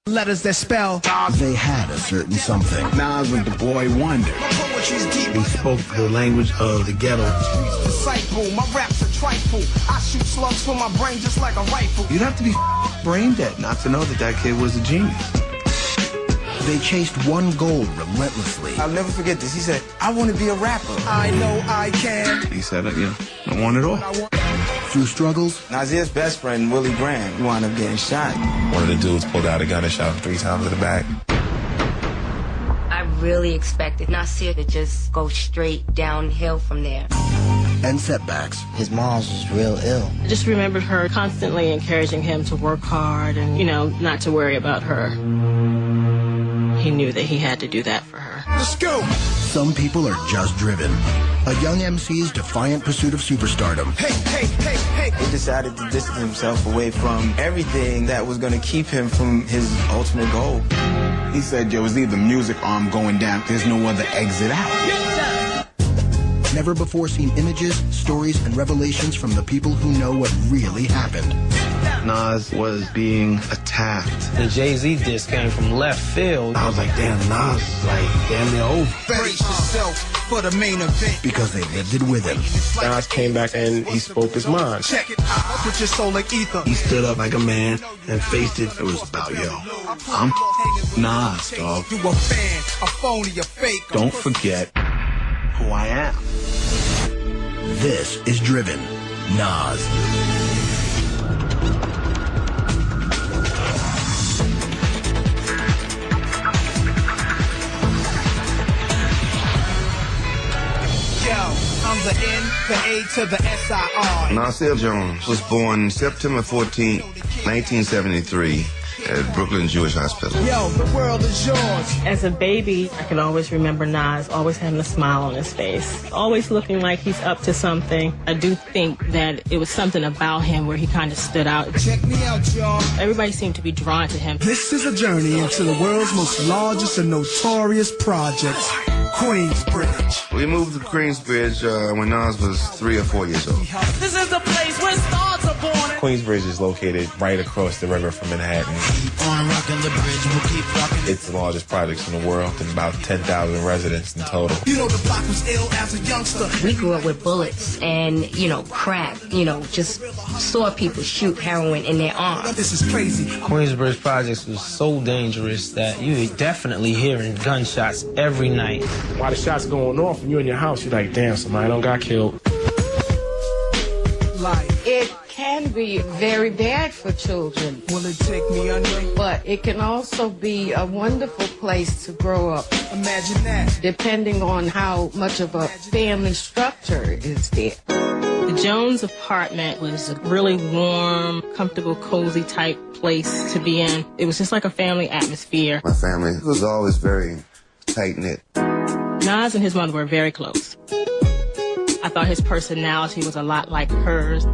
letters that spell. They had a certain something. Nas was the boy wonder. He spoke the language of the ghetto. Disciple, my raps are trifle. I shoot slugs from my brain just like a rifle. You'd have to be brain dead not to know that that kid was a genius. They chased one goal relentlessly. I'll never forget this. He said, I want to be a rapper. I know I can. He said, I want it all. Through struggles, Nasir's best friend, Willie Graham, wound up getting shot. One of the dudes pulled out a gun and shot him 3 times in the back. I really expected Nasir to just go straight downhill from there. and setbacks. His mom was real ill. I just remembered her constantly encouraging him to work hard and, not to worry about her. He knew that he had to do that for her. Let's go! Some people are just driven. A young MC's defiant pursuit of superstardom. Hey, hey, hey, hey! He decided to distance himself away from everything that was going to keep him from his ultimate goal. He said, yo, it's either music or I'm going down. There's no other exit out. Never before seen images, stories, and revelations from the people who know what really happened. Nas was being attacked. The Jay-Z disc came from left field. I was like, damn, Nas is like damn near over. Brace yourself for the main event. Because they lived it with him. Nas came back and he spoke his mind. Check it out with your soul like ether. He stood up like a man and faced it. It was about, yo, I'm Nas, dog. You a fan, a phony, a fake. Don't forget who I am. This is Driven. Nas. I'm the N, the A to the S-I-R. Nasir Jones was born September 14, 1973 at Brooklyn Jewish Hospital. Yo, the world is yours. As a baby, I can always remember Nas always having a smile on his face, always looking like he's up to something. I do think that it was something about him where he kind of stood out. Check me out, y'all. Everybody seemed to be drawn to him. This is a journey into the world's most largest and notorious projects, Queensbridge. We moved to Queensbridge when Nas was 3 or 4 years old. This is the place where stars are born. Queensbridge is located right across the river from Manhattan. Keep on rocking the bridge, we'll keep rocking. It's the largest project in the world and about 10,000 residents in total. You know the block was ill as a youngster. We grew up with bullets and, crack, just saw people shoot heroin in their arms. This is crazy. Queensbridge Projects was so dangerous that you were definitely hearing gunshots every night. While the shots going off and you're in your house, you're like, damn, somebody done got killed. It can be very bad for children. Will it take me under? But it can also be a wonderful place to grow up. Imagine that. Depending on how much of a family structure is there. The Jones apartment was a really warm, comfortable, cozy type place to be in. It was just like a family atmosphere. My family was always very tight-knit. Nas and his mother were very close. I thought his personality was a lot like hers.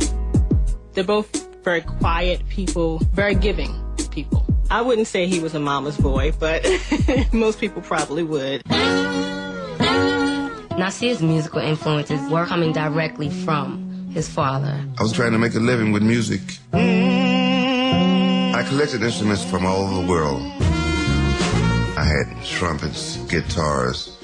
They're both very quiet people, very giving people. I wouldn't say he was a mama's boy, but most people probably would. Nasir's musical influences were coming directly from his father. I was trying to make a living with music. I collected instruments from all over the world. I had trumpets, guitars,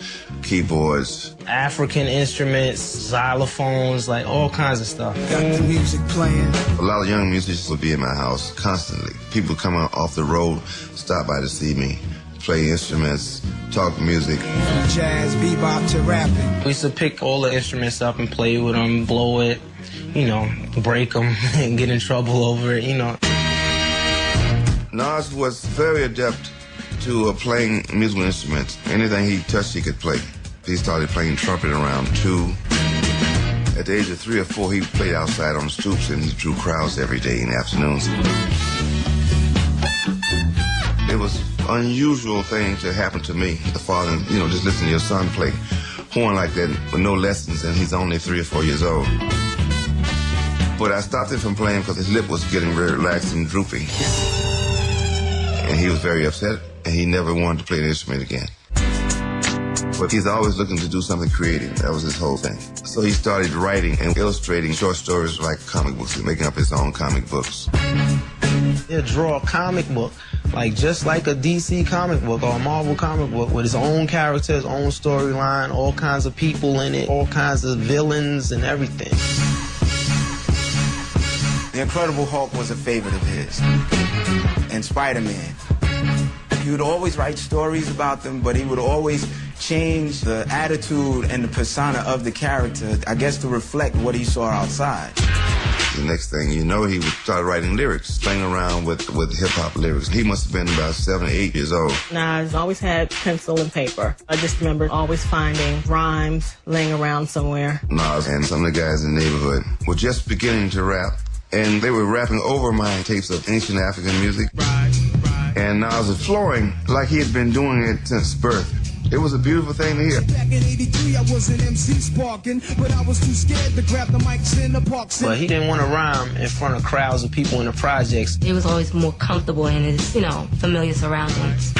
keyboards. African instruments, xylophones, like all kinds of stuff. Got the music playing. A lot of young musicians would be in my house constantly. People come off the road, stop by to see me, play instruments, talk music. From jazz, bebop to rapping. We used to pick all the instruments up and play with them, blow it, break them and get in trouble over it, Nas was very adept to playing musical instruments. Anything he touched, he could play. He started playing trumpet around 2. At the age of 3 or 4, he played outside on the stoops, and he drew crowds every day in the afternoons. It was an unusual thing to happen to me. The father, just listen to your son play horn like that with no lessons, and he's only 3 or 4 years old. But I stopped him from playing because his lip was getting very relaxed and droopy. And he was very upset, and he never wanted to play an instrument again. But he's always looking to do something creative. That was his whole thing. So he started writing and illustrating short stories like comic books and making up his own comic books. He'll draw a comic book Like, just like a DC comic book or a Marvel comic book with its own character, its own storyline, all kinds of people in it, all kinds of villains and everything. The Incredible Hulk was a favorite of his. And Spider-Man. He would always write stories about them, but he would always change the attitude and the persona of the character, I guess, to reflect what he saw outside. The next thing you know, he would start writing lyrics, playing around with hip-hop lyrics. He must have been about 7 or 8 years old. Nas always had pencil and paper. I just remember always finding rhymes laying around somewhere. Nas and some of the guys in the neighborhood were just beginning to rap, and they were rapping over my tapes of ancient African music. And Nas was flowing like he had been doing it since birth. It was a beautiful thing to hear. Back in 83, I was an MC sparking, but I was too scared to grab the mics in the park. But he didn't want to rhyme in front of crowds of people in the projects. He was always more comfortable in his, familiar surroundings.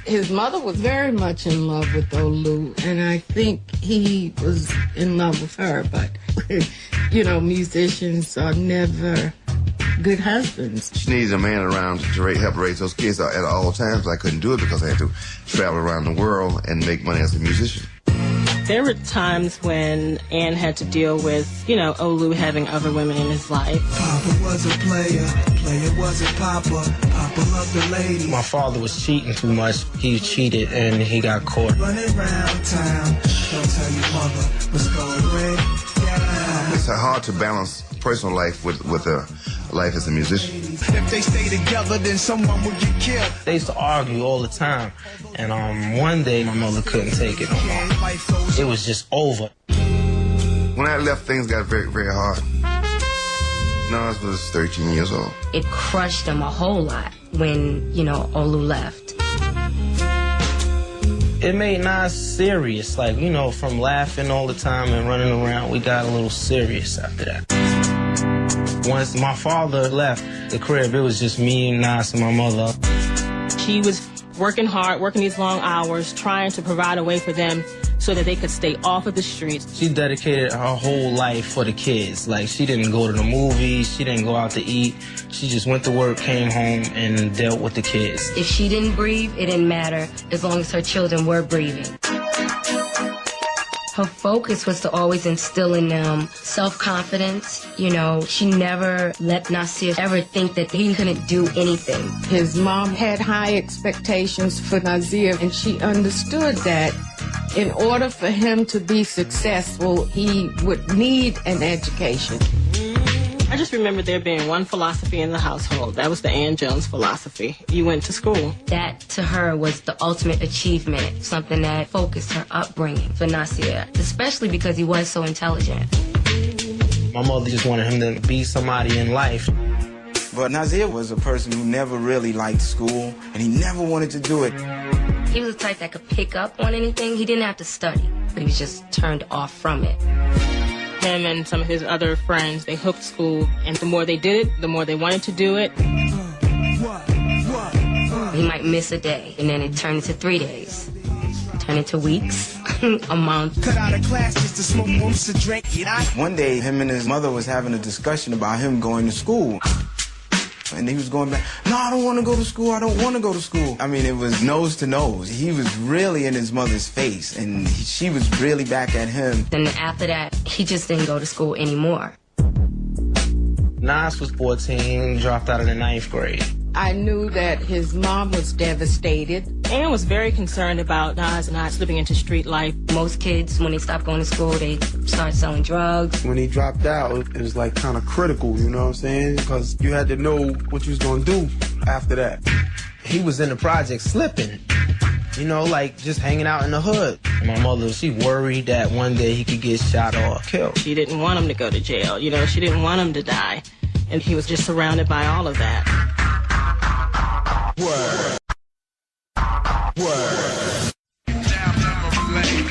His mother was very much in love with Olu, and I think he was in love with her, but, musicians are never good husbands. She needed a man around to help raise those kids at all times. I couldn't do it because I had to travel around the world and make money as a musician. There were times when Ann had to deal with, Olu having other women in his life. Papa was a player, player wasn't Papa. Papa loved the ladies. My father was cheating too much. He cheated and he got caught. Running around town, don't tell your mother what's going on. It's hard to balance personal life with life as a musician. If they stay together, then someone will get killed. They used to argue all the time. And one day, my mother couldn't take it no more. It was just over. When I left, things got very, very hard. Nas was 13 years old. It crushed him a whole lot when, Olu left. It made Nas serious. Like, from laughing all the time and running around, we got a little serious after that. Once my father left the crib, it was just me and Nas and my mother. She was working hard, working these long hours, trying to provide a way for them so that they could stay off of the streets. She dedicated her whole life for the kids. Like, she didn't go to the movies, she didn't go out to eat. She just went to work, came home, and dealt with the kids. If she didn't breathe, it didn't matter as long as her children were breathing. Her focus was to always instill in them self-confidence. She never let Nasir ever think that he couldn't do anything. His mom had high expectations for Nasir, and she understood that in order for him to be successful, he would need an education. I just remember there being one philosophy in the household. That was the Ann Jones philosophy. You went to school. That, to her, was the ultimate achievement, something that focused her upbringing for Nasir, especially because he was so intelligent. My mother just wanted him to be somebody in life. But Nasir was a person who never really liked school, and he never wanted to do it. He was the type that could pick up on anything. He didn't have to study, but he was just turned off from it. Him and some of his other friends, they hooked school, and the more they did it, the more they wanted to do it. He might miss a day, and then it turned into 3 days, turned into weeks, a month. Cut out of class just to smoke most to drink. One day, him and his mother was having a discussion about him going to school. And he was going back, no, I don't want to go to school, I don't want to go to school. I mean, it was nose to nose. He was really in his mother's face, and she was really back at him. Then after that, he just didn't go to school anymore. Nas was 14, dropped out of the 9th grade. I knew that his mom was devastated. Ann was very concerned about Nas not slipping into street life. Most kids, when they stop going to school, they start selling drugs. When he dropped out, it was like kind of critical, you know what I'm saying? Because you had to know what you was going to do after that. He was in the project slipping, like just hanging out in the hood. My mother, she worried that one day he could get shot or killed. She didn't want him to go to jail, she didn't want him to die. And he was just surrounded by all of that. Word.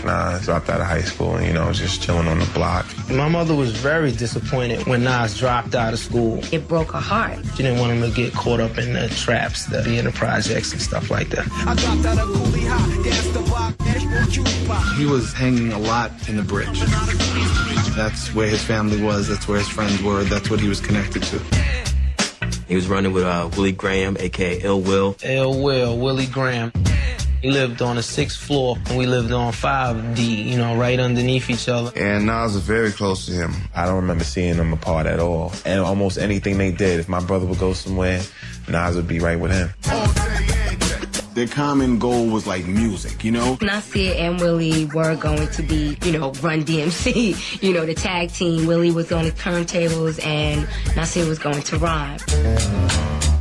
Nas dropped out of high school and, just chilling on the block. My mother was very disappointed when Nas dropped out of school. It broke her heart. She didn't want him to get caught up in the traps that be in the projects and stuff like that. I dropped out of Coolie High, danced the block, he was hanging a lot in the bridge. That's where his family was, that's where his friends were, that's what he was connected to. He was running with Willie Graham, a.k.a. Ill Will. Ill Will, Willie Graham. He lived on the 6th floor, and we lived on 5D, you know, right underneath each other. And Nas was very close to him. I don't remember seeing them apart at all. And almost anything they did, if my brother would go somewhere, Nas would be right with him. Their common goal was like music, you know? Nasir and Willie were going to be, you know, Run DMC, you know, the tag team. Willie was on the turntables and Nasir was going to rhyme.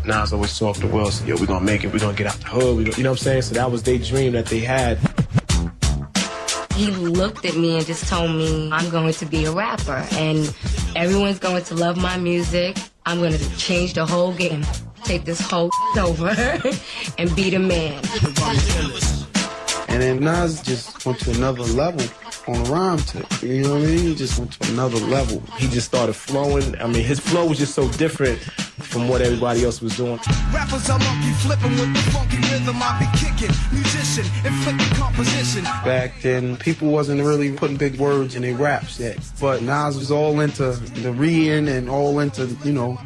Nas always talked to Will, so, yo, we're gonna make it, we're gonna get out the hood, you know what I'm saying? So that was their dream that they had. He looked at me and just told me, I'm going to be a rapper and everyone's going to love my music. I'm going to change the whole game, take this whole over and be the man. And then Nas just went to another level on a rhyme tip. You know what I mean? He just went to another level. He just started flowing. I mean, his flow was just so different from what everybody else was doing. Rappers are monkey flipping with the funky rhythm I be kicking. Musician, inflicting composition. Back then, people wasn't really putting big words in their raps yet. But Nas was all into the reading and all into, you know,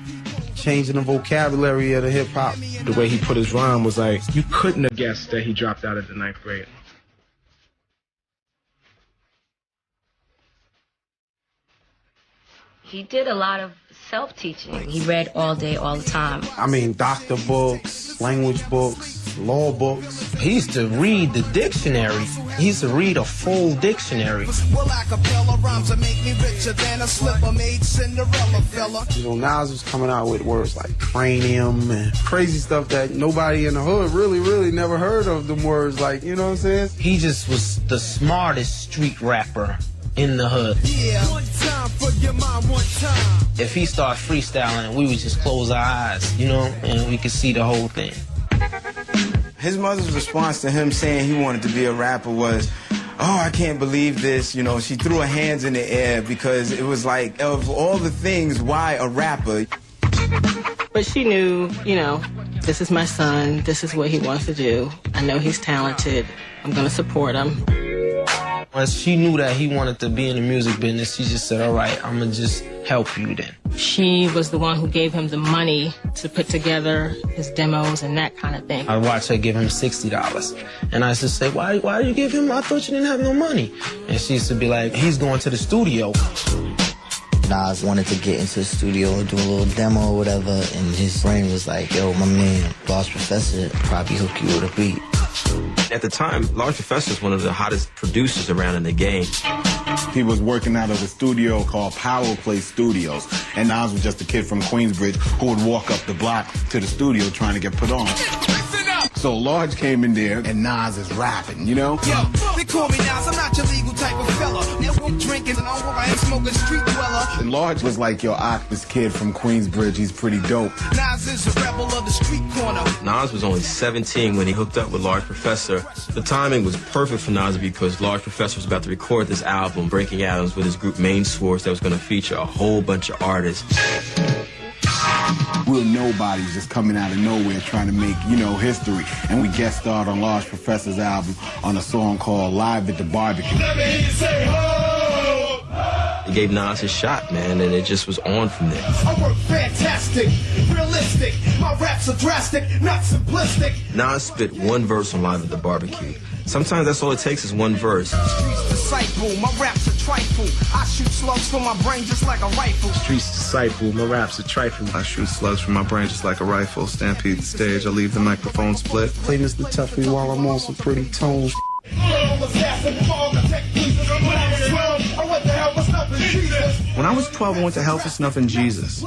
changing the vocabulary of the hip-hop. The way he put his rhyme was like, you couldn't have guessed that he dropped out of the 9th grade. He did a lot of self-teaching. He read all day, all the time. I mean, doctor books, language books, law books. He used to read the dictionary. He used to read a full dictionary. Well, acapella rhymes that make me richer than a slipper-made Cinderella fella. You know, Nas was coming out with words like cranium and crazy stuff that nobody in the hood really never heard of them words. Like, you know what I'm saying? He just was the smartest street rapper in the hood. Yeah, one time for your mind, one time. If he started freestyling, we would just close our eyes, you know, and we could see the whole thing. His mother's response to him saying he wanted to be a rapper was, oh, I can't believe this. You know, she threw her hands in the air because it was like, of all the things, why a rapper? But she knew, you know, this is my son. This is what he wants to do. I know he's talented. I'm going to support him. Once she knew that he wanted to be in the music business, she just said, all right, I'm going to just help you then. She was the one who gave him the money to put together his demos and that kind of thing. I watched her give him $60. And I used to say, why do you give him? I thought you didn't have no money. And she used to be like, he's going to the studio. Nas wanted to get into the studio and do a little demo or whatever, and his brain was like, yo, my man, Lost Professor, probably hook you with a beat. At the time, Large Professor was one of the hottest producers around in the game. He was working out of a studio called Power Play Studios, and Nas was just a kid from Queensbridge who would walk up the block to the studio trying to get put on. So Large came in there, and Nas is rapping, you know? Yo, they call me Nas, I'm not your legal type of fella. I'm drinking and I ain't smoking street dweller. And Large was like, yo, this kid from Queensbridge, he's pretty dope. Nas is a rebel of the street corner. Nas was only 17 when he hooked up with Large Professor. The timing was perfect for Nas because Large Professor was about to record this album, Breaking Atoms, with his group Main Source that was going to feature a whole bunch of artists. We're nobodies just coming out of nowhere trying to make, you know, history. And we guest starred on Large Professor's album on a song called Live at the Barbecue. He gave Nas his shot, man, and it just was on from there. I work fantastic, realistic. My raps are drastic, not simplistic. Nas spit one verse on Live at the Barbecue. Sometimes that's all it takes is one verse. Streets disciple, my raps are trifle. I shoot slugs from my brain just like a rifle. Streets disciple, my raps are trifle. I shoot slugs from my brain just like a rifle. Stampede the stage, I leave the microphone split. Play Mr. Tuffy while I'm on some pretty tones. When I was 12, I went to Hell for Snuffing Jesus.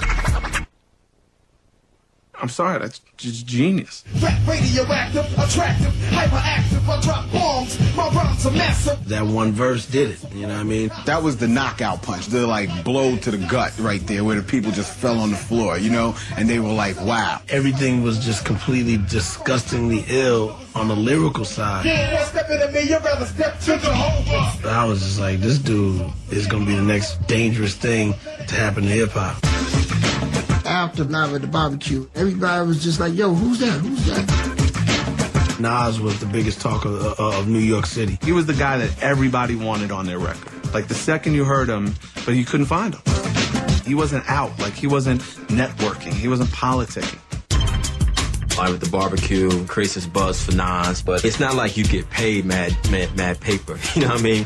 I'm sorry, that's just genius. Radioactive, attractive, hyperactive, I drop bombs, my rhymes are massive. That one verse did it, you know what I mean? That was the knockout punch, the like blow to the gut right there where the people just fell on the floor, you know? And they were like, wow. Everything was just completely disgustingly ill on the lyrical side. I was just like, this dude is gonna be the next dangerous thing to happen to hip-hop. After Live at the Barbecue, everybody was just like, yo, who's that? Who's that? Nas was the biggest talk of New York City. He was the guy that everybody wanted on their record. Like the second you heard him, but you couldn't find him. He wasn't out. Like, he wasn't networking. He wasn't politicking. Live at the barbecue creates this buzz for Nas, but it's not like you get paid mad paper. You know what I mean?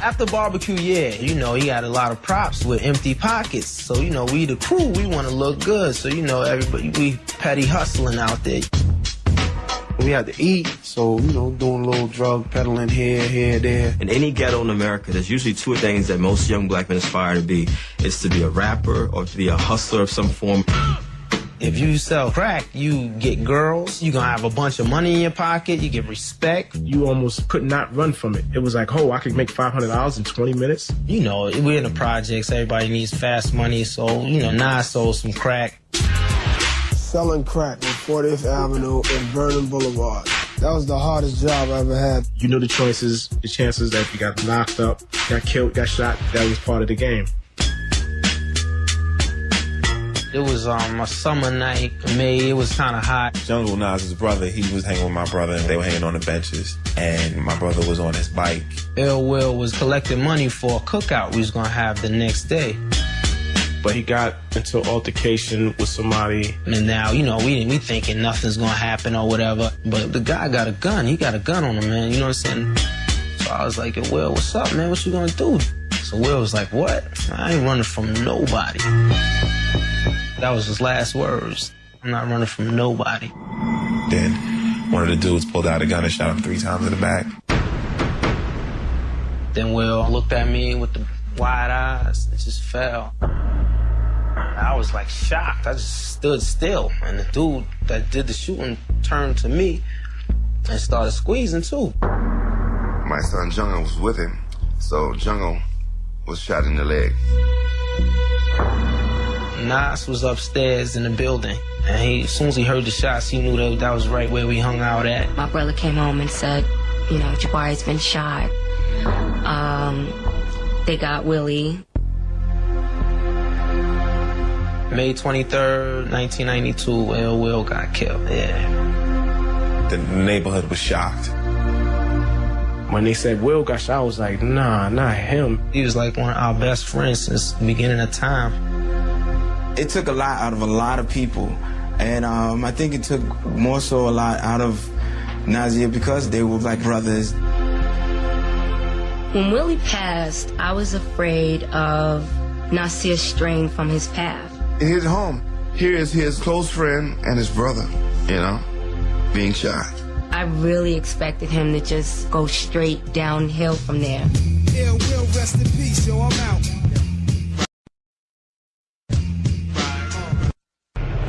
After barbecue, yeah, you know, he got a lot of props with empty pockets. So, you know, we the crew, we want to look good. So, you know, everybody, we petty hustling out there. We had to eat, so, you know, doing a little drug peddling here, there. In any ghetto in America, there's usually two things that most young black men aspire to be. It's to be a rapper or to be a hustler of some form. If you sell crack, you get girls, you're going to have a bunch of money in your pocket, you get respect. You almost could not run from it. It was like, oh, I could make $500 in 20 minutes. You know, we're in the projects, everybody needs fast money, so, you know, Nas sold some crack. Selling crack on 40th Avenue and Vernon Boulevard. That was the hardest job I ever had. You knew the chances that if you got knocked up, got killed, got shot, that was part of the game. It was a summer night in May. It was kind of hot. Jungle Nas' brother, he was hanging with my brother, and they were hanging on the benches. And my brother was on his bike. Ill Will was collecting money for a cookout we was going to have the next day. But he got into an altercation with somebody. And now, you know, we thinking nothing's going to happen or whatever. But the guy got a gun. He got a gun on him, man. You know what I'm saying? So I was like, Will, what's up, man? What you going to do? So Will was like, what? I ain't running from nobody. That was his last words. I'm not running from nobody. Then one of the dudes pulled out a gun and shot him 3 times in the back. Then Will looked at me with the wide eyes and just fell. I was like shocked. I just stood still. And the dude that did the shooting turned to me and started squeezing too. My son Jungle was with him, so Jungle was shot in the leg. Nas was upstairs in the building, and as soon as he heard the shots, he knew that was right where we hung out at. My brother came home and said, you know, Jabari's been shot. They got Willie. May 23rd, 1992, Ill Will got killed, yeah. The neighborhood was shocked. When they said Will got shot, I was like, nah, not him. He was like one of our best friends since the beginning of time. It took a lot out of a lot of people, and I think it took more so a lot out of Nasir because they were like brothers. When Willie passed, I was afraid of Nasir straying from his path. In his home, here is his close friend and his brother, you know, being shot. I really expected him to just go straight downhill from there. Ill Will, rest in peace, yo, I'm out.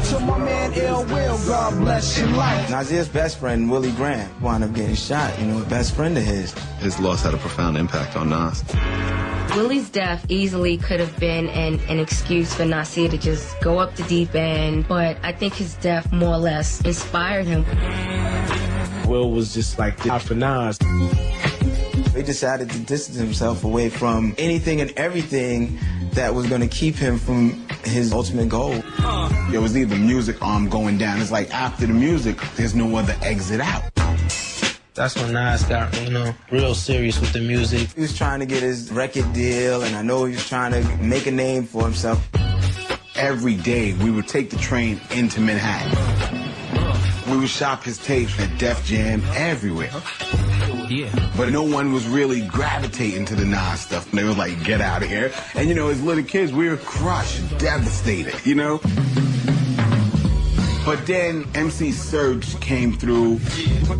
To my man Ill Will, God bless your life. Nasir's best friend, Willie Graham, wound up getting shot, you know, a best friend of his. His loss had a profound impact on Nas. Willie's death easily could have been an excuse for Nasir to just go up the deep end, but I think his death more or less inspired him. Will was just like out for Nas. He decided to distance himself away from anything and everything that was going to keep him from his ultimate goal. It was either music or I'm going down. It's like after the music, there's no other exit out. That's when Nas got, you know, real serious with the music. He was trying to get his record deal, and I know he was trying to make a name for himself. Every day, we would take the train into Manhattan. We would shop his tapes at Def Jam everywhere. Yeah. But no one was really gravitating to the Nas stuff. They were like, get out of here. And, you know, as little kids, we were crushed, devastated, you know? But then MC Serch came through.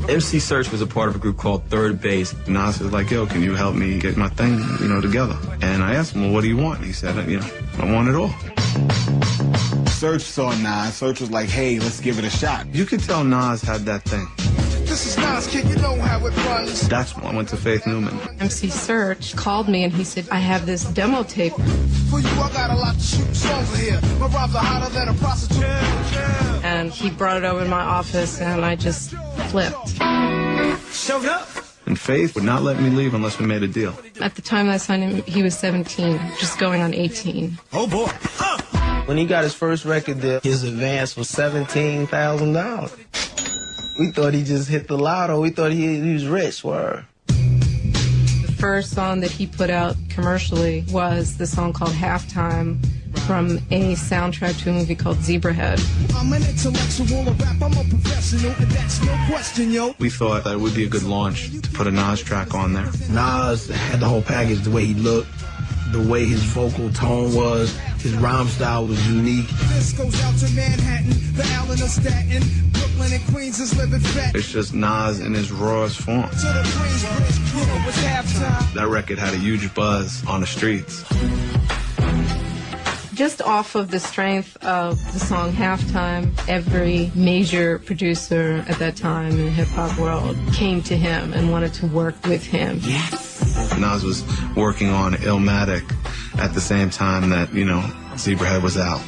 MC Serch was a part of a group called Third Base. Nas was like, yo, can you help me get my thing, you know, together? And I asked him, well, what do you want? He said, you know, I want it all. Serch saw Nas. Serch was like, hey, let's give it a shot. You could tell Nas had that thing. This is Nas, kid, you know how it runs. That's when I went to Faith Newman. MC Serch called me and he said, I have this demo tape. For you, I got a lot to shoot songs here. My rhymes are hotter than a prostitute. And he brought it over to my office and I just flipped. Showed up. And Faith would not let me leave unless we made a deal. At the time I signed him, he was 17, just going on 18. Oh, boy. When he got his first record deal, his advance was $17,000. We thought he just hit the lotto. We thought he was rich, word. first song that he put out commercially was the song called Halftime from a soundtrack to a movie called Zebrahead. I'm an intellectual, a rap, I'm a professional, and that's no question, yo. We thought that it would be a good launch to put a Nas track on there. Nas had the whole package, the way he looked, the way his vocal tone was, his rhyme style was unique. This goes out to Manhattan, the Allen of Staten, Brooklyn and Queens is living fat. It's just Nas in his rawest form. To the Queensbridge, you know, it's halftime. That record had a huge buzz on the streets. Just off of the strength of the song Halftime, every major producer at that time in the hip-hop world came to him and wanted to work with him. Yes! Nas was working on Illmatic at the same time that, you know, Zebrahead was out.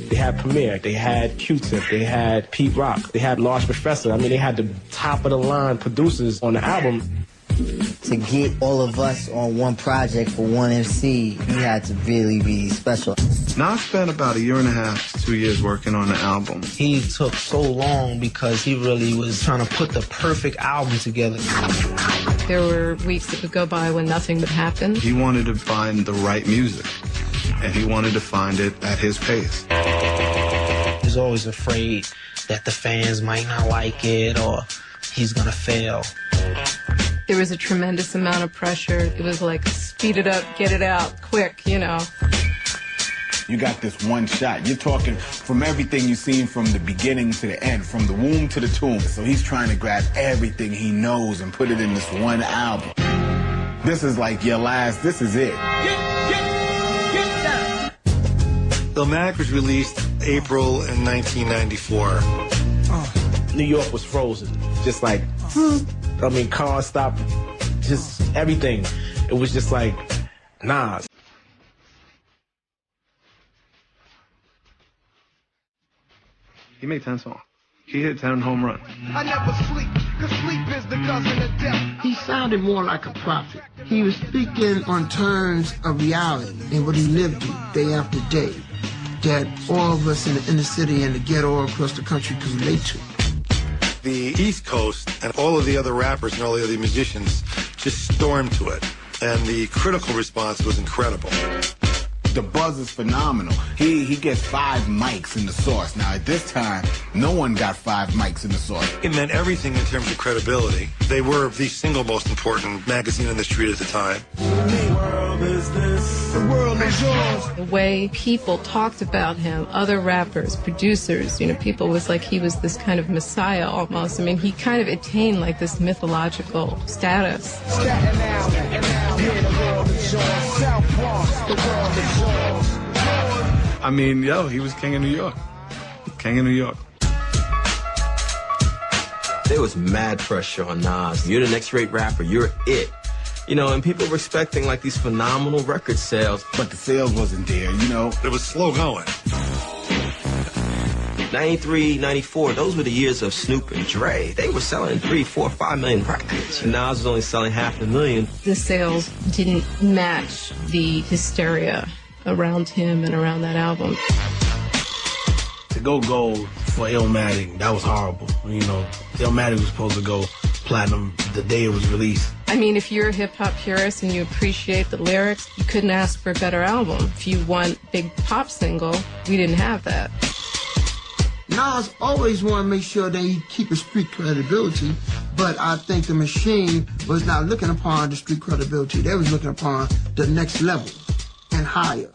They had Premier, they had Q-Tip, they had Pete Rock, they had Large Professor. I mean, they had the top-of-the-line producers on the album. To get all of us on one project for one MC, he had to really be special. Nas spent about 1.5 to 2 years working on the album. He took so long because he really was trying to put the perfect album together. There were weeks that would go by when nothing would happen. He wanted to find the right music, and he wanted to find it at his pace. He's always afraid that the fans might not like it or he's gonna fail. There was a tremendous amount of pressure. It was like, speed it up, get it out, quick, you know. You got this one shot. You're talking from everything you've seen from the beginning to the end, from the womb to the tomb. So he's trying to grab everything he knows and put it in this one album. This is like your last, this is it. Illmatic was released April in 1994. New York was frozen. Just like, I mean, cars stopped, just everything. It was just like, Nas. He made 10 songs. He hit 10 home runs. I never sleep, 'cause sleep is the cousin of death. He sounded more like a prophet. He was speaking on terms of reality and what he lived through day after day, that all of us in the inner city and the ghetto across the country can relate to. The East Coast and all of the other rappers and all the other musicians just stormed to it. And the critical response was incredible. The buzz is phenomenal. He gets 5 mics in the Source. Now, at this time, no one got 5 mics in the Source. It meant everything in terms of credibility. They were the single most important magazine on the street at the time. The world is this. The world is yours. The way people talked about him, other rappers, producers, you know, people was like he was this kind of messiah almost. I mean, he kind of attained like this mythological status. Staten Island, and now here the world is yours. South Bronx, the world is yours. I mean, yo, he was king of New York. King of New York. There was mad pressure on Nas. You're the next great rapper. You're it. You know, and people were expecting like these phenomenal record sales. But the sales wasn't there, you know. It was slow going. 93, 94, those were the years of Snoop and Dre. They were selling 3, 4, 5 million records. Nas was only selling 500,000. The sales didn't match the hysteria around him and around that album. To go gold for Illmatic, that was horrible. You know, Illmatic was supposed to go platinum the day it was released. I mean, if you're a hip-hop purist and you appreciate the lyrics, you couldn't ask for a better album. If you want big pop single, we didn't have that. Nas always wanted to make sure that he keep his street credibility, but I think the machine was not looking upon the street credibility. They was looking upon the next level and higher.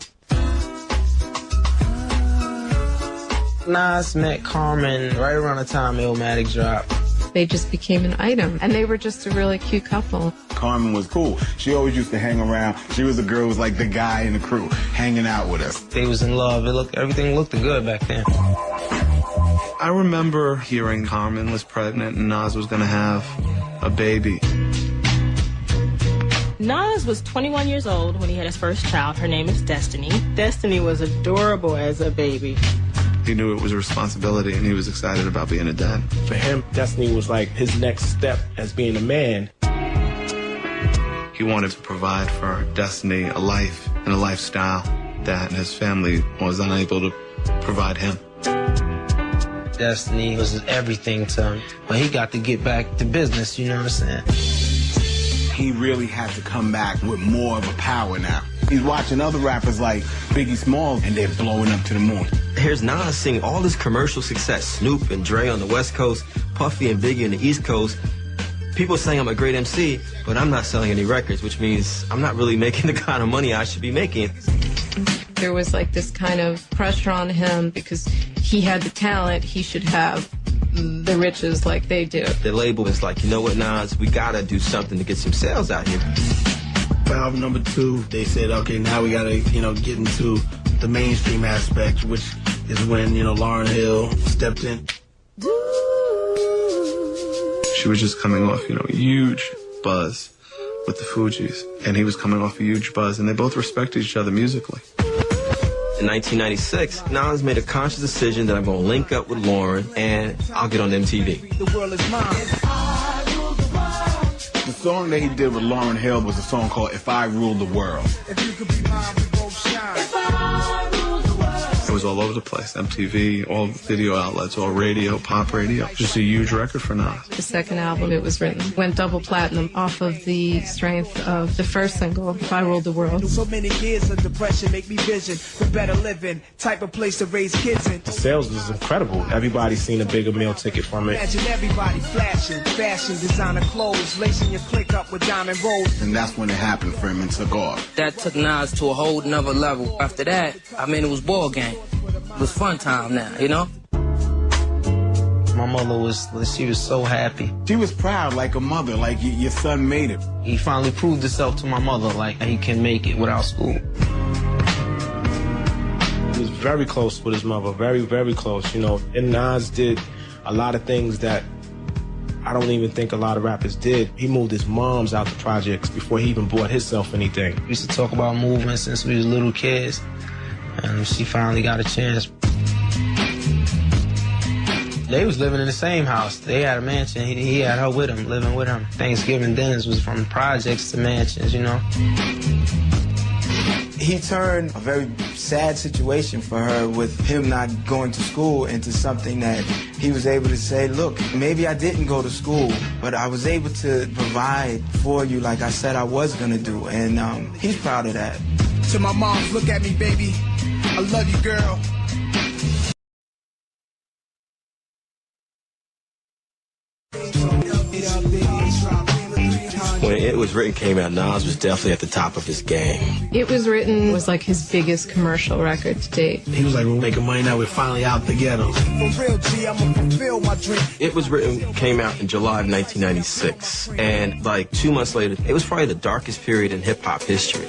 Nas met Carmen right around the time Illmatic dropped. They just became an item, and they were just a really cute couple. Carmen was cool. She always used to hang around. She was the girl who was like the guy in the crew, hanging out with us. They was in love. Everything looked good back then. I remember hearing Carmen was pregnant and Nas was going to have a baby. Nas was 21 years old when he had his first child. Her name is Destiny. Destiny was adorable as a baby. He knew it was a responsibility and he was excited about being a dad. For him, Destiny was like his next step as being a man. He wanted to provide for Destiny a life and a lifestyle that his family was unable to provide him. Destiny was everything to him, but he got to get back to business, you know what I'm saying? he really had to come back with more of a power now. He's watching other rappers like Biggie Smalls, and they're blowing up to the moon. Here's Nas seeing all this commercial success. Snoop and Dre on the West Coast, Puffy and Biggie on the East Coast. People saying I'm a great MC, but I'm not selling any records, which means I'm not really making the kind of money I should be making. There was like this kind of pressure on him because he had the talent, he should have the riches like they do. The label was like, you know what, Nas, we gotta do something to get some sales out here. For album number 2, they said, okay, now we gotta, get into the mainstream aspect, which is when, Lauryn Hill stepped in. She was just coming off, huge buzz with the Fugees, and he was coming off a huge buzz, and they both respected each other musically. In 1996, Nas made a conscious decision that I'm going to link up with Lauryn and I'll get on MTV. The world is mine. The song that he did with Lauryn Hill was a song called If I Ruled the World. If you could be mine, we both shine. It was all over the place. MTV, all video outlets, all radio, pop radio. Just a huge record for Nas. The second album, it was written, went double platinum off of the strength of the first single, If I Ruled the World. So many years of depression make me vision the better living, type of place to raise kids in. The sales was incredible. Everybody's seen a bigger meal ticket from it. Imagine everybody flashing, fashion, designer clothes, lacing your click up with diamond rolls. And that's when it happened for him and took off. That took Nas to a whole nother level. After that, it was ball game. It was fun time now, My mother she was so happy. She was proud, like a mother, like your son made it. He finally proved himself to my mother, like he can make it without school. He was very close with his mother, very, very close, And Nas did a lot of things that I don't even think a lot of rappers did. He moved his moms out the projects before he even bought himself anything. We used to talk about moving since we was little kids. And she finally got a chance. They was living in the same house. They had a mansion. He had her with him, living with him. Thanksgiving dinners was from projects to mansions, He turned a very sad situation for her with him not going to school into something that he was able to say, look, maybe I didn't go to school, but I was able to provide for you like I said I was going to do. And he's proud of that. To my moms, look at me, baby. I love you, girl. When It Was Written came out, Nas was definitely at the top of his game. It Was Written was like his biggest commercial record to date. He was like, we're making money now, we're finally out together. For real, G, I'ma fulfill my dream. It Was Written came out in July of 1996, and like 2 months later, it was probably the darkest period in hip-hop history.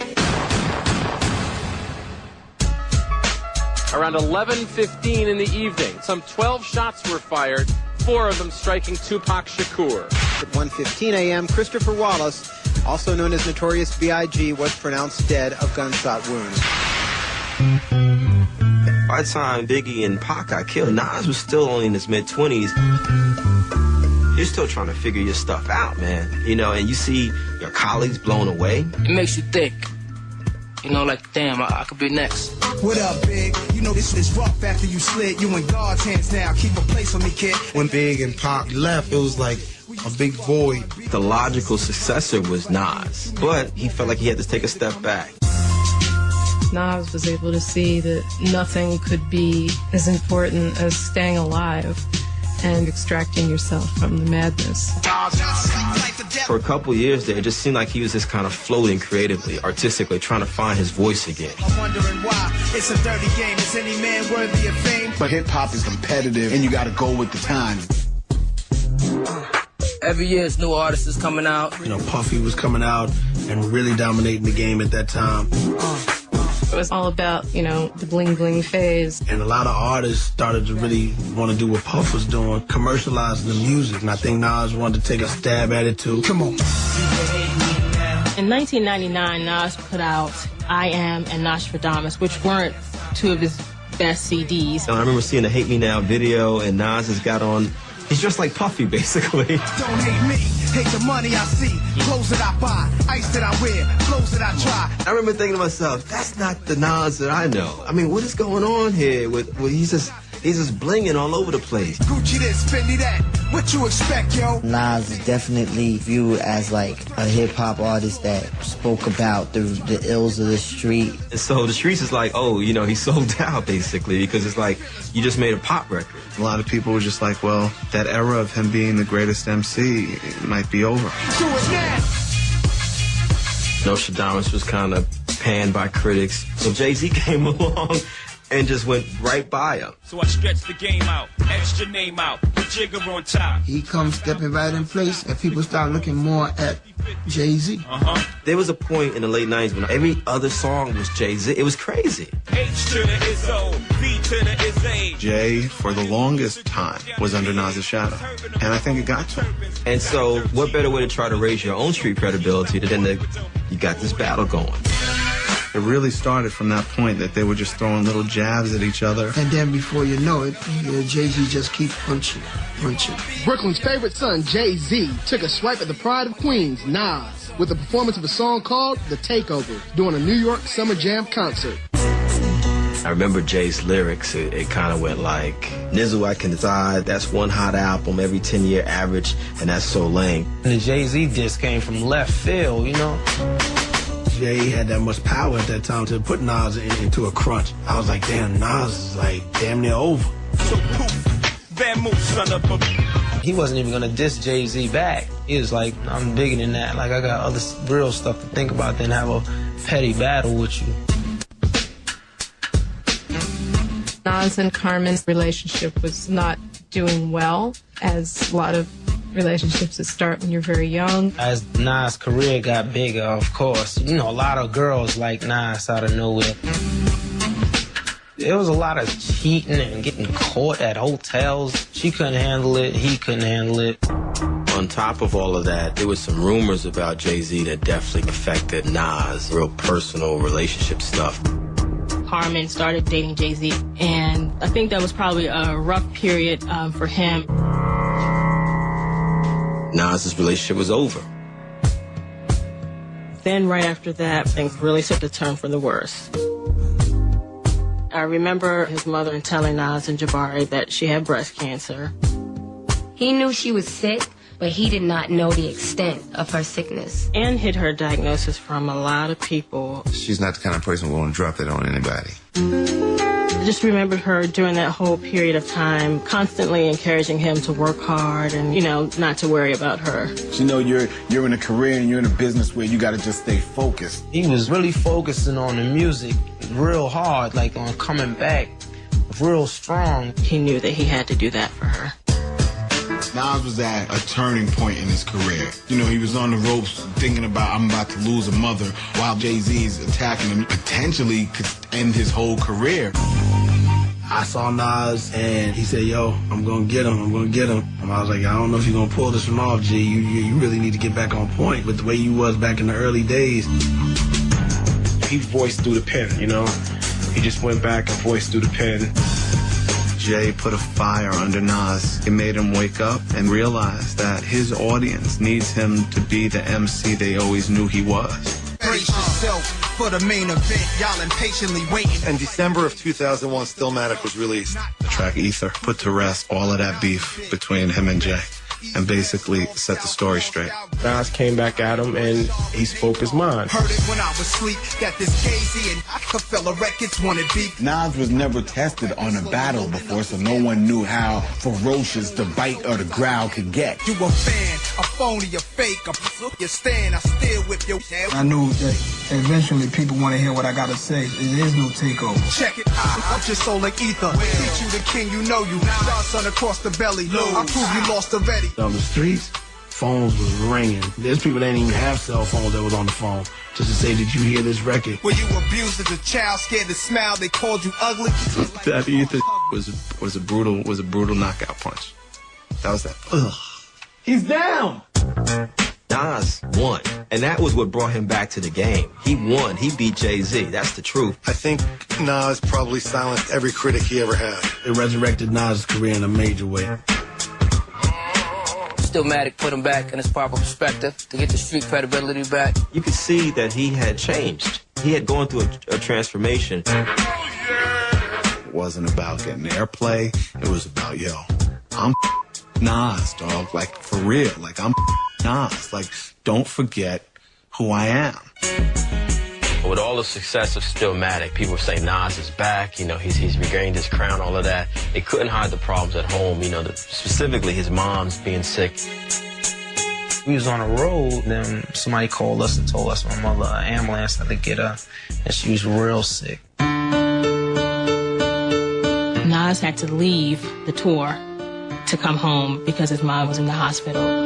Around 11:15 in the evening, some 12 shots were fired, 4 of them striking Tupac Shakur. At 1:15 a.m., Christopher Wallace, also known as Notorious B.I.G., was pronounced dead of gunshot wounds. By the time Biggie and Pac got killed, Nas was still only in his mid-20s. You're still trying to figure your stuff out, man. And you see your colleagues blown away. It makes you think. Damn, I could be next. What up, Big? This is rough after you slid. You in God's hands now. Keep a place on me, kid. When Big and Pac left, it was like a big void. The logical successor was Nas, but he felt like he had to take a step back. Nas was able to see that nothing could be as important as staying alive and extracting yourself from the madness. For a couple years there, it just seemed like he was just kind of floating creatively, artistically, trying to find his voice again. I'm wondering why it's a dirty game. Is any man worthy of fame? But hip-hop is competitive, and you got to go with the times. Every year, it's new artists is coming out. Puffy was coming out and really dominating the game at that time. It was all about, the bling-bling phase. And a lot of artists started to really want to do what Puff was doing, commercializing the music. And I think Nas wanted to take a stab at it, too. Come on. In 1999, Nas put out I Am and Nostradamus, which weren't 2 of his best CDs. I remember seeing the Hate Me Now video, and Nas has got on... He's just like Puffy, basically. Don't hate me, hate the money I see, clothes that I buy, ice that I wear, clothes that I try. I remember thinking to myself, that's not the Nas that I know. What is going on here? He's just He's just blinging all over the place. Gucci this, Fendi that. What you expect, yo? Nas is definitely viewed as like a hip-hop artist that spoke about the ills of the street. And so the streets is like, oh, you know, he sold out, basically, because it's like, you just made a pop record. A lot of people were just like, well, that era of him being the greatest MC might be over. Nostradamus was kind of panned by critics. So Jay-Z came along and just went right by him. So I stretched the game out, etched your name out, put Jigger on top. He comes stepping right in place, and people start looking more at Jay-Z. There was a point in the late 90s when every other song was Jay-Z. It was crazy. H to the Izzo, V to the Izzy. Jay, for the longest time, was under Nas's shadow. And I think it got to him. And so what better way to try to raise your own street credibility than you got this battle going. It really started from that point that they were just throwing little jabs at each other. And then before you know it, Jay-Z just keep punching. Brooklyn's favorite son, Jay-Z, took a swipe at the pride of Queens, Nas, with the performance of a song called The Takeover during a New York Summer Jam concert. I remember Jay's lyrics. It kind of went like, Nizzle, I can decide, that's one hot album, every 10-year average, and that's so lame. And the Jay-Z disc came from left field, you know? Jay had that much power at that time to put Nas into a crunch. I was like, damn, Nas is like damn near over. So poof, bad move, son of a... He wasn't even gonna diss Jay-Z back. He was like, I'm bigger than that. Like, I got other real stuff to think about than have a petty battle with you. Nas and Carmen's relationship was not doing well, as a lot of relationships that start when you're very young. As Nas' career got bigger, of course, you know, a lot of girls like Nas out of nowhere. There was a lot of cheating and getting caught at hotels. She couldn't handle it, he couldn't handle it. On top of all of that, there was some rumors about Jay-Z that definitely affected Nas, real personal relationship stuff. Carmen started dating Jay-Z, and I think that was probably a rough period for him. Nas's relationship was over. Then right after that, things really took a turn for the worse. I remember his mother telling Nas and Jabari that she had breast cancer. He knew she was sick, but he did not know the extent of her sickness. And hid her diagnosis from a lot of people. She's not the kind of person who won't drop that on anybody. I just remembered her during that whole period of time, constantly encouraging him to work hard and, you know, not to worry about her. You know, you're in a career and you're in a business where you got to just stay focused. He was really focusing on the music real hard, like on coming back real strong. He knew that he had to do that for her. Nas was at a turning point in his career. You know, he was on the ropes thinking about, I'm about to lose a mother, while Jay-Z's attacking him, potentially could end his whole career. I saw Nas and he said, yo, I'm gonna get him. And I was like, I don't know if you're gonna pull this one off, G. You really need to get back on point with the way you was back in the early days. He voiced through the pen, you know? He just went back and voiced through the pen. Jay put a fire under Nas. It made him wake up and realize that his audience needs him to be the MC they always knew he was. Brace yourself for the main event. Y'all impatiently waiting. In December of 2001, Stillmatic was released. The track Ether put to rest all of that beef between him and Jay and basically set the story straight. Nas came back at him and he spoke his mind. Heard it when I was asleep that this Jay-Z and Rockefeller Records wanted beef. Nas was never tested on a battle before, so no one knew how ferocious the bite or the growl could get. You a fan, a phony, a fake, you stand, I still whip your tail. I knew that eventually people want to hear what I gotta say. There is no takeover. Check it, I'm just soul like ether. Teach you the king, you know you. Godson across the belly. I prove you lost already. On the streets, phones was ringing. There's people that didn't even have cell phones that was on the phone just to say, did you hear this record? Were you abused as a child, scared to smile, they called you ugly? That Ether was a brutal knockout punch. That was that. Ugh. He's down! Nas won, and that was what brought him back to the game. He won. He beat Jay-Z. That's the truth. I think Nas probably silenced every critic he ever had. It resurrected Nas' career in a major way. Stillmatic put him back in his proper perspective to get the street credibility back. You could see that he had changed. He had gone through a transformation. It wasn't about getting airplay. It was about, yo, I'm Nas, dog. Like, for real. Like, I'm Nas. Like, don't forget who I am. With all the success of Stillmatic, people were saying Nas is back, you know, he's regained his crown, all of that. They couldn't hide the problems at home, you know, specifically his mom's being sick. We was on the road, then somebody called us and told us my mother, an ambulance had to get her, and she was real sick. Nas had to leave the tour to come home because his mom was in the hospital.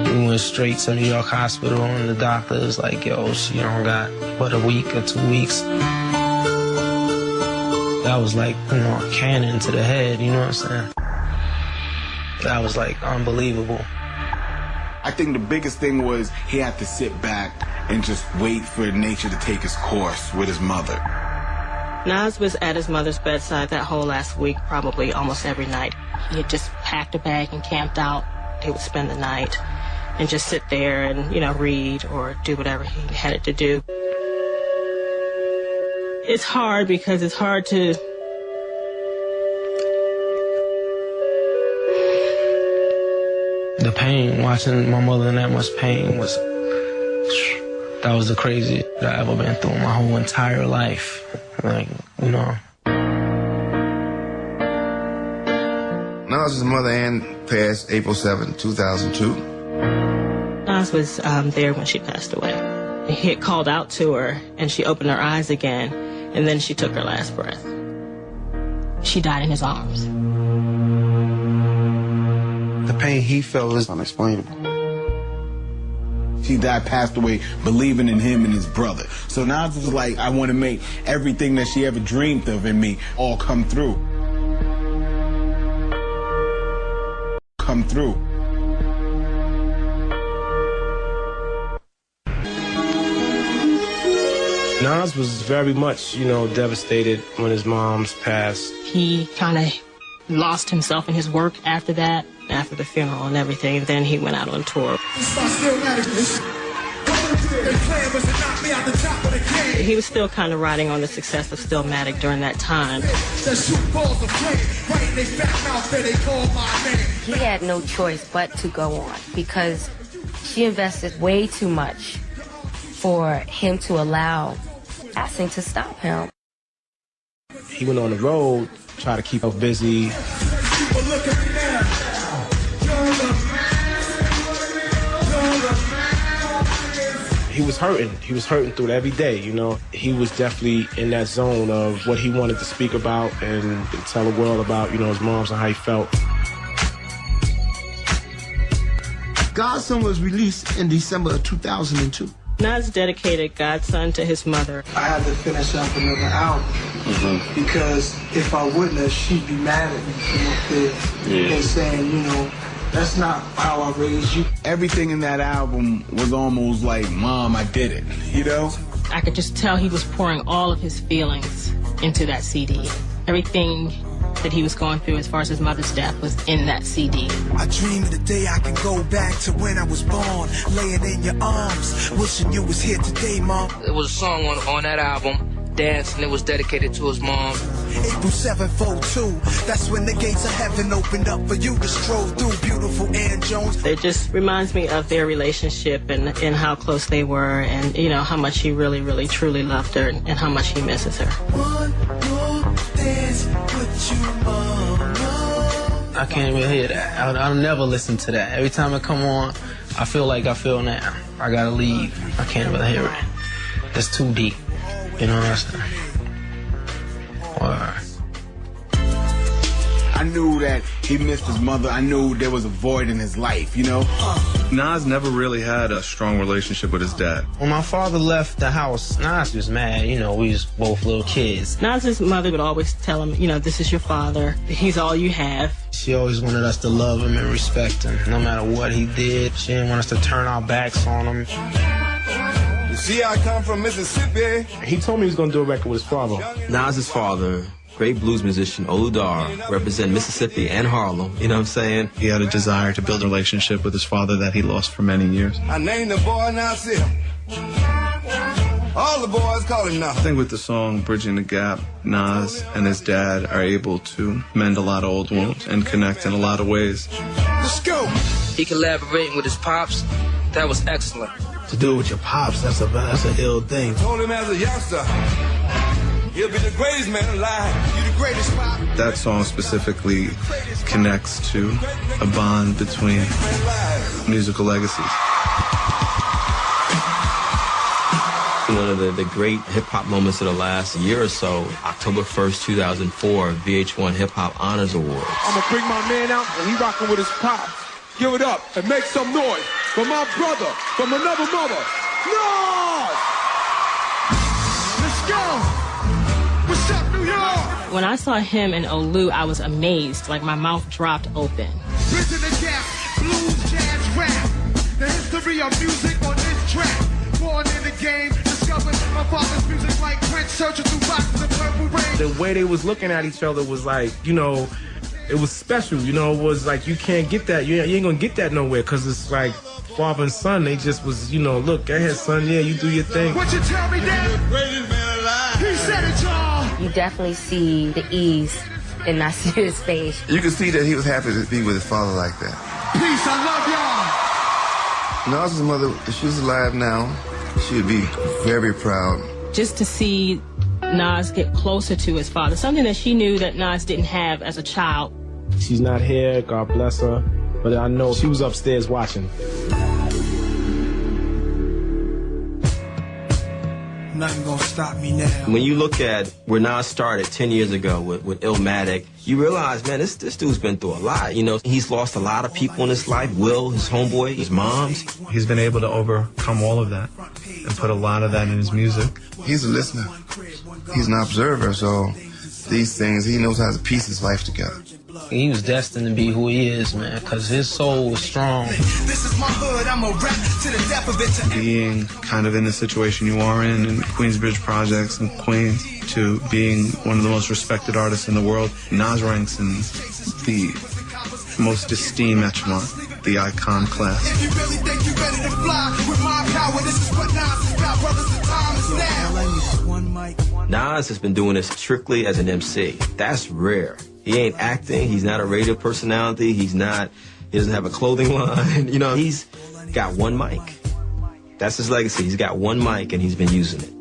We went straight to New York Hospital, and the doctor was like, yo, she don't got but a week or 2 weeks. That was like, you know, a cannon to the head, you know what I'm saying? That was like unbelievable. I think the biggest thing was he had to sit back and just wait for nature to take its course with his mother. Nas was at his mother's bedside that whole last week, probably almost every night. He had just packed a bag and camped out. He would spend the night and just sit there and, you know, read or do whatever he had to do. It's hard because it's hard to... The pain, watching my mother in that much pain was... That was the craziest that I've ever been through in my whole entire life. Like, you know. Nas's mother, Ann, passed April 7, 2002. Nas was there when she passed away. He had called out to her, and she opened her eyes again, and then she took her last breath. She died in his arms. The pain he felt was unexplainable. She died, passed away, believing in him and his brother. So now it's just like, I want to make everything that she ever dreamed of in me all come through. Come through. Nas was very much, you know, devastated when his mom's passed. He kind of lost himself in his work after that, after the funeral and everything, and then he went out on tour. He was still kind of riding on the success of Stillmatic during that time. He had no choice but to go on because she invested way too much for him to allow passing to stop him. He went on the road, tried to keep her busy. He was hurting. He was hurting through it every day, you know. He was definitely in that zone of what he wanted to speak about and tell the world about, you know, his mom's and how he felt. Godson was released in December of 2002. Nas dedicated Godson to his mother. I had to finish up another album because if I wouldn't have, she'd be mad at me and saying, you know, that's not how I raised you. Everything in that album was almost like, Mom, I did it, you know? I could just tell he was pouring all of his feelings into that CD. Everything that he was going through as far as his mother's death was in that CD. I dream of the day I can go back to when I was born, laying in your arms, wishing you was here today, Mom. There was a song on that album, Dance, and it was dedicated to his mom. April 742, that's when the gates of heaven opened up for you to stroll through, beautiful Ann Jones. It just reminds me of their relationship and how close they were and, you know, how much he really, really, truly loved her and how much he misses her. One more dance with you, Mama. I can't even hear that. I'll never listen to that. Every time it come on, I feel like I feel now. I gotta leave. I can't even hear it. It's too deep. You know what I'm saying? Or... I knew that he missed his mother. I knew there was a void in his life, you know? Nas never really had a strong relationship with his dad. When my father left the house, Nas was mad. You know, we was both little kids. Nas's mother would always tell him, you know, this is your father. He's all you have. She always wanted us to love him and respect him, no matter what he did. She didn't want us to turn our backs on him. You see, I come from Mississippi. He told me he was going to do a record with his father. Nas's father, great blues musician, Olu Dara, represent Mississippi and Harlem, you know what I'm saying? He had a desire to build a relationship with his father that he lost for many years. I named the boy Nasir. All the boys call him Nas. I think with the song Bridging the Gap, Nas and his dad are able to mend a lot of old wounds and connect in a lot of ways. Let's go. He collaborating with his pops, that was excellent. To do it with your pops, that's an ill thing. Told him as a youngster, you'll be the greatest man alive. You the greatest, pop. That song specifically connects to a bond between musical legacies. One of the great hip-hop moments of the last year or so, October 1st, 2004, VH1 Hip Hop Honors Awards. I'm gonna bring my man out and he rocking with his pops. Give it up and make some noise for my brother from another mother, Nas! Let's go. What's up, New York? When I saw him and Olu, I was amazed, like my mouth dropped open. Bridging the gap, blues, jazz, rap. The history of music on this track. Born in the game, discovered my father's music like Prince, searching through boxes of Purple Rain. The way they was looking at each other was like, you know, it was special. You know, it was like, you can't get that. You ain't gonna get that nowhere, because it's like father and son. They just was, you know, look, go ahead, son, yeah, you do your thing. What you tell me, Dad? Greatest man alive. He said it, y'all. You definitely see the ease in Nasir's face. You can see that he was happy to be with his father like that. Peace, I love y'all. Nas's mother, if she was alive now, she would be very proud. Just to see Nas get closer to his father, something that she knew that Nas didn't have as a child. She's not here, God bless her, but I know she was upstairs watching. Nothing gonna stop me now. When you look at where Nas started 10 years ago with Illmatic, you realize, man, this dude's been through a lot. You know, he's lost a lot of people in his life. Will, his homeboy, his moms. He's been able to overcome all of that and put a lot of that in his music. He's a listener. He's an observer, so these things, he knows how to piece his life together. He was destined to be who he is, man, because his soul was strong. This is my hood, I'm a rap to the death of it. Being kind of in the situation you are in Queensbridge Projects in Queens, to being one of the most respected artists in the world, Nas ranks in the most esteemed echelon, the icon class. If you really think you're ready to fly with my power, this is what Nas is about, brothers. The time is now. Nas has been doing this strictly as an MC. That's rare. He ain't acting. He's not a radio personality. He doesn't have a clothing line. You know, he's got one mic. That's his legacy. He's got one mic and he's been using it.